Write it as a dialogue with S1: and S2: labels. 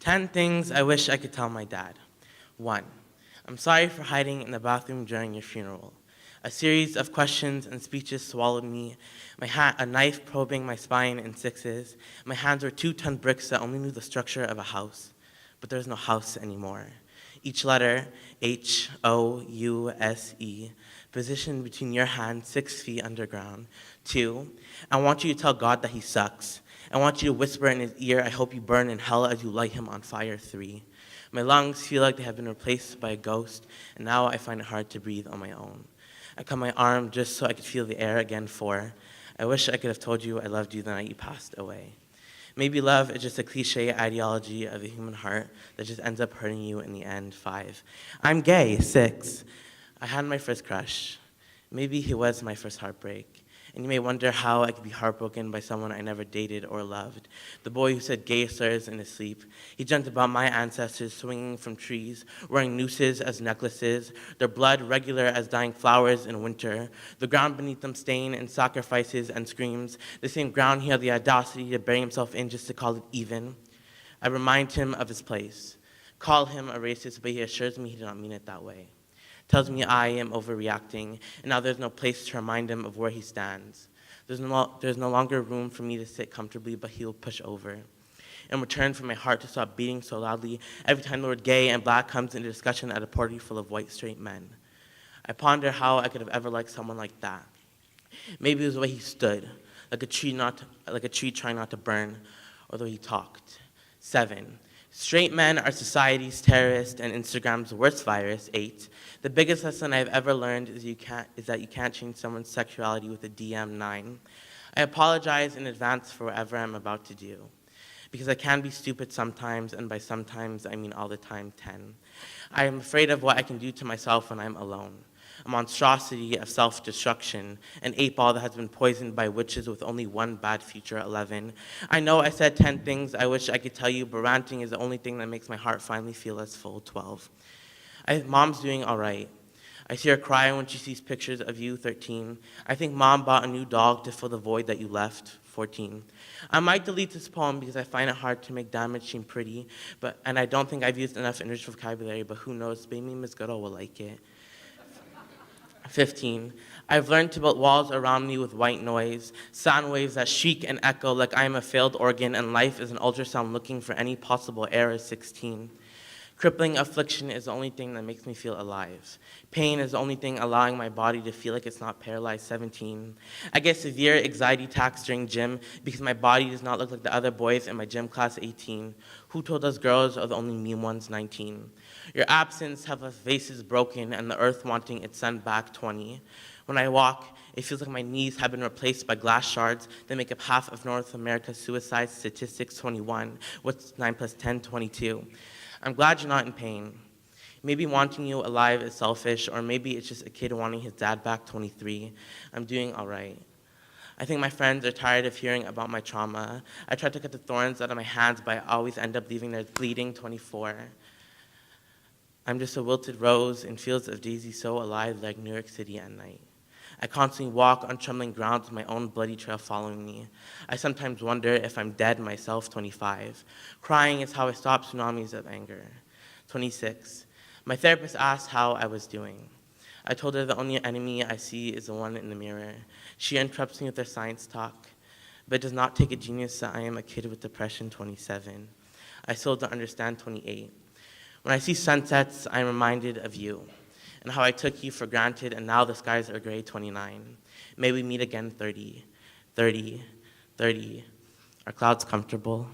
S1: 10 things I wish I could tell my dad. 1. I'm sorry for hiding in the bathroom during your funeral. A series of questions and speeches swallowed me, a knife probing my spine in sixes. My hands were 2-ton bricks that only knew the structure of a house. But there's no house anymore. Each letter, H-O-U-S-E, positioned between your hands 6 feet underground. 2, I want you to tell God that he sucks. I want you to whisper in his ear, I hope you burn in hell as you light him on fire. 3, my lungs feel like they have been replaced by a ghost, and now I find it hard to breathe on my own. I cut my arm just so I could feel the air again. 4, I wish I could have told you I loved you the night you passed away. Maybe love is just a cliche ideology of the human heart that just ends up hurting you in the end. 5, I'm gay. 6, I had my first crush. Maybe he was my first heartbreak. And you may wonder how I could be heartbroken by someone I never dated or loved. The boy who said gay slurs in his sleep. He dreamt about my ancestors swinging from trees, wearing nooses as necklaces, their blood regular as dying flowers in winter, the ground beneath them stained in sacrifices and screams, the same ground he had the audacity to bury himself in just to call it even. I remind him of his place, call him a racist, but he assures me he did not mean it that way. Tells me I am overreacting, and now there's no place to remind him of where he stands. There's no longer room for me to sit comfortably, but he will push over. In return for my heart to stop beating so loudly every time the word gay and black comes into discussion at a party full of white straight men. I ponder how I could have ever liked someone like that. Maybe it was the way he stood, like a tree trying not to burn, or the way he talked. 7, straight men are society's terrorist and Instagram's worst virus. 8, the biggest lesson I've ever learned is that you can't change someone's sexuality with a DM. 9, I apologize in advance for whatever I'm about to do, because I can be stupid sometimes, and by sometimes I mean all the time. 10, I am afraid of what I can do to myself when I'm alone. A monstrosity of self-destruction, an 8-ball that has been poisoned by witches with only one bad future. 11, I know I said 10 things I wish I could tell you, but ranting is the only thing that makes my heart finally feel as full. 12, Mom's doing all right. I see her cry when she sees pictures of you. 13, I think Mom bought a new dog to fill the void that you left. 14, I might delete this poem because I find it hard to make damage seem pretty, and I don't think I've used enough enriched vocabulary, but who knows, maybe Miss Goodall will like it. 15, I've learned to build walls around me with white noise, sound waves that shriek and echo like I am a failed organ and life is an ultrasound looking for any possible error. 16, crippling affliction is the only thing that makes me feel alive. Pain is the only thing allowing my body to feel like it's not paralyzed. 17, I get severe anxiety attacks during gym because my body does not look like the other boys in my gym class. 18, who told us girls are the only mean ones? 19, your absence have us vases broken and the earth wanting its sun back. 20, when I walk, it feels like my knees have been replaced by glass shards that make up half of North America's suicide statistics. 21, what's 9 plus 10? 22, I'm glad you're not in pain. Maybe wanting you alive is selfish, or maybe it's just a kid wanting his dad back. 23, I'm doing all right. I think my friends are tired of hearing about my trauma. I try to cut the thorns out of my hands, but I always end up leaving theirs bleeding. 24, I'm just a wilted rose in fields of daisies so alive like New York City at night. I constantly walk on trembling ground with my own bloody trail following me. I sometimes wonder if I'm dead myself. 25, crying is how I stop tsunamis of anger. 26, my therapist asked how I was doing. I told her the only enemy I see is the one in the mirror. She interrupts me with her science talk, but it does not take a genius that I am a kid with depression. 27, I still don't understand. 28, when I see sunsets, I'm reminded of you and how I took you for granted, and now the skies are gray. 29, may we meet again. 30, 30, 30, are clouds comfortable?